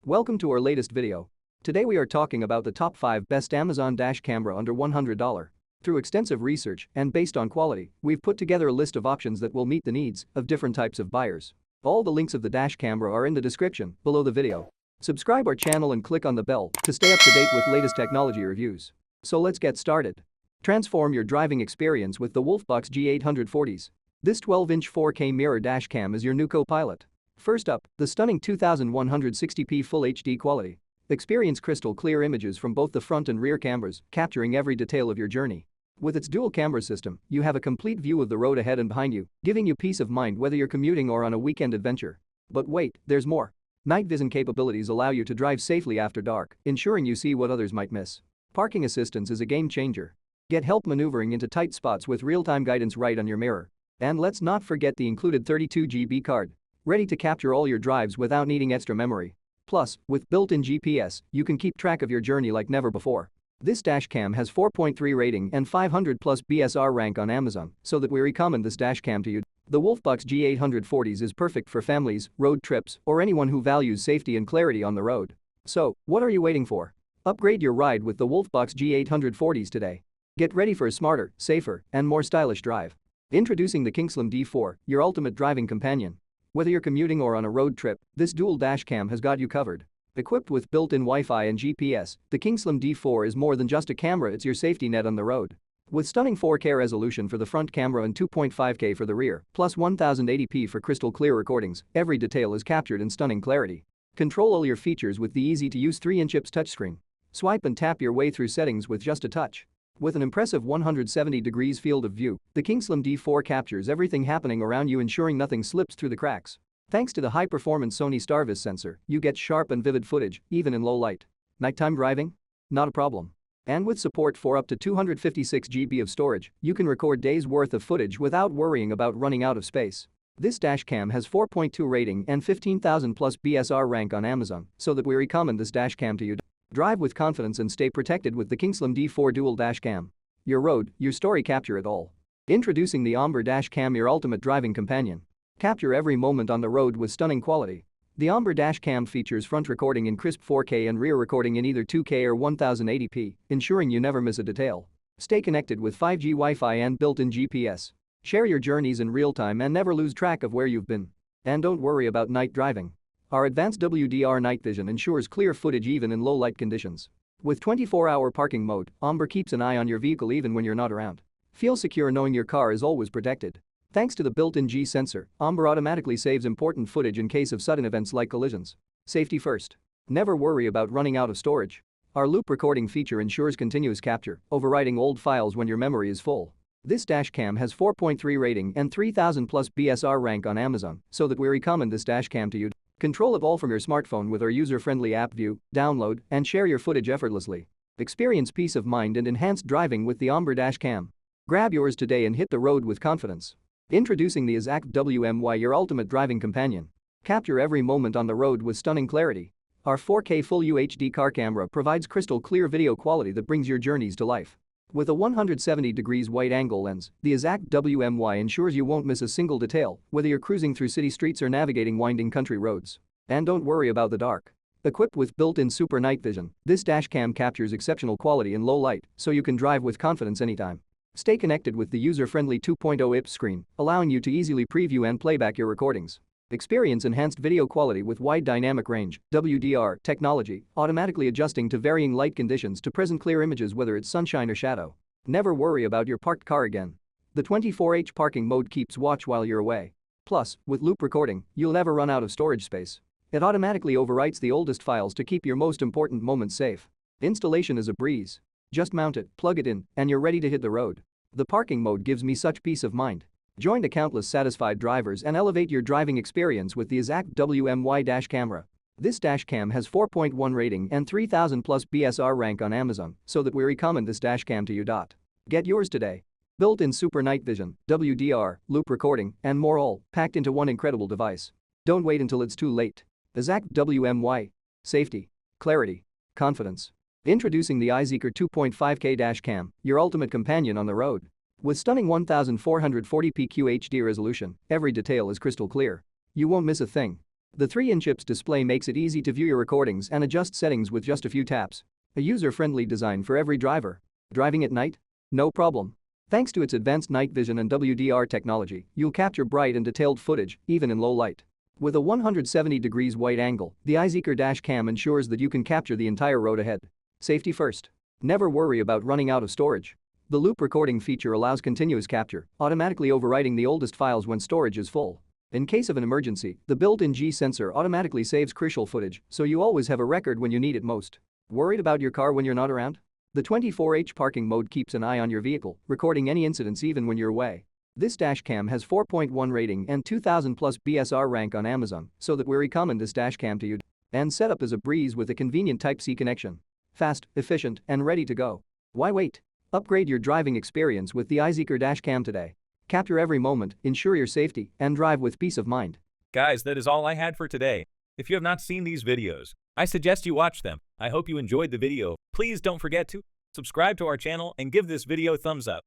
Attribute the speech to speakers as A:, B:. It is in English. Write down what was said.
A: Welcome to our latest video. Today we are talking about the top 5 best Amazon dash camera under $100. Through extensive research and based on quality, we've put together a list of options that will meet the needs of different types of buyers. All the links of the dash camera are in the description below the video. Subscribe our channel and click on the bell to stay up to date with latest technology reviews. So let's get started. Transform your driving experience with the WOLFBOX G840s. This 12-inch 4K mirror dash cam is your new co-pilot. First up, the stunning 2160p Full HD quality. Experience crystal clear images from both the front and rear cameras, capturing every detail of your journey. With its dual camera system, you have a complete view of the road ahead and behind you, giving you peace of mind whether you're commuting or on a weekend adventure. But wait, there's more. Night vision capabilities allow you to drive safely after dark, ensuring you see what others might miss. Parking assistance is a game changer. Get help maneuvering into tight spots with real-time guidance right on your mirror. And let's not forget the included 32GB card. Ready to capture all your drives without needing extra memory. Plus, with built-in GPS, you can keep track of your journey like never before. This dash cam has 4.3 rating and 500+ BSR rank on Amazon, so that we recommend this dash cam to you. The WOLFBOX G840s is perfect for families, road trips, or anyone who values safety and clarity on the road. So, what are you waiting for? Upgrade your ride with the WOLFBOX G840s today. Get ready for a smarter, safer, and more stylish drive. Introducing the Kingslim D4, your ultimate driving companion. Whether you're commuting or on a road trip, this dual dash cam has got you covered. Equipped with built-in Wi-Fi and GPS, the Kingslim D4 is more than just a camera, it's your safety net on the road. With stunning 4K resolution for the front camera and 2.5K for the rear, plus 1080p for crystal clear recordings, every detail is captured in stunning clarity. Control all your features with the easy-to-use 3-inch touchscreen. Swipe and tap your way through settings with just a touch. With an impressive 170 degrees field of view, the Kingslim D4 captures everything happening around you, ensuring nothing slips through the cracks. Thanks to the high-performance Sony StarVis sensor, you get sharp and vivid footage, even in low light. Nighttime driving? Not a problem. And with support for up to 256GB of storage, you can record days' worth of footage without worrying about running out of space. This dash cam has 4.2 rating and 15,000+ BSR rank on Amazon, so that we recommend this dash cam to you. Drive with confidence and stay protected with the Kingslim D4 dual dash cam. Your road, your story, capture it all. Introducing the OMBAR dash cam, your ultimate driving companion. Capture every moment on the road with stunning quality. The OMBAR dash cam features front recording in crisp 4K and rear recording in either 2K or 1080p, ensuring you never miss a detail. Stay connected with 5G Wi-Fi and built-in GPS. Share your journeys in real time and never lose track of where you've been. And don't worry about night driving. Our advanced WDR night vision ensures clear footage even in low light conditions. With 24-hour parking mode, OMBAR keeps an eye on your vehicle even when you're not around. Feel secure knowing your car is always protected. Thanks to the built-in G sensor, OMBAR automatically saves important footage in case of sudden events like collisions. Safety first. Never worry about running out of storage. Our loop recording feature ensures continuous capture, overwriting old files when your memory is full. This dash cam has 4.3 rating and 3000+ BSR rank on Amazon, so that we recommend this dash cam to you. Control it all from your smartphone with our user-friendly app. View, download, and share your footage effortlessly. Experience peace of mind and enhanced driving with the OMBAR dash cam. Grab yours today and hit the road with confidence. Introducing the Azacvb-WMY, your ultimate driving companion. Capture every moment on the road with stunning clarity. Our 4K Full UHD car camera provides crystal clear video quality that brings your journeys to life. With a 170 degrees wide-angle lens, the Azacvb-WMY ensures you won't miss a single detail, whether you're cruising through city streets or navigating winding country roads. And don't worry about the dark. Equipped with built-in super night vision, this dash cam captures exceptional quality in low light, so you can drive with confidence anytime. Stay connected with the user-friendly 2.0 IPS screen, allowing you to easily preview and playback your recordings. Experience enhanced video quality with wide dynamic range, WDR technology, automatically adjusting to varying light conditions to present clear images whether it's sunshine or shadow. Never worry about your parked car again. The 24H parking mode keeps watch while you're away. Plus, with loop recording, you'll never run out of storage space. It automatically overwrites the oldest files to keep your most important moments safe. Installation is a breeze. Just mount it, plug it in, and you're ready to hit the road. The parking mode gives me such peace of mind. Join the countless satisfied drivers and elevate your driving experience with the Azacvb-WMY dash camera. This dash cam has 4.1 rating and 3000+ BSR rank on Amazon, so that we recommend this dash cam to you. Get yours today. Built-in super night vision, WDR, loop recording, and more, all packed into one incredible device. Don't wait until it's too late. Azacvb-WMY. Safety, clarity, confidence. Introducing the iZEEKER 2.5K dash cam, your ultimate companion on the road. With stunning 1440p QHD resolution, every detail is crystal clear. You won't miss a thing. The 3-inch display makes it easy to view your recordings and adjust settings with just a few taps. A user-friendly design for every driver. Driving at night? No problem. Thanks to its advanced night vision and WDR technology, you'll capture bright and detailed footage, even in low light. With a 170 degrees wide angle, the iZEEKER dash cam ensures that you can capture the entire road ahead. Safety first. Never worry about running out of storage. The loop recording feature allows continuous capture, automatically overwriting the oldest files when storage is full. In case of an emergency, the built-in G sensor automatically saves crucial footage, so you always have a record when you need it most. Worried about your car when you're not around? The 24H parking mode keeps an eye on your vehicle, recording any incidents even when you're away. This dashcam has 4.1 rating and 2000 plus BSR rank on Amazon, so that we recommend this dashcam to you. And setup is a breeze with a convenient Type-C connection. Fast, efficient, and ready to go. Why wait? Upgrade your driving experience with the iZEEKER dashcam today. Capture every moment, ensure your safety, and drive with peace of mind.
B: Guys, that is all I had for today. If you have not seen these videos, I suggest you watch them. I hope you enjoyed the video. Please don't forget to subscribe to our channel and give this video a thumbs up.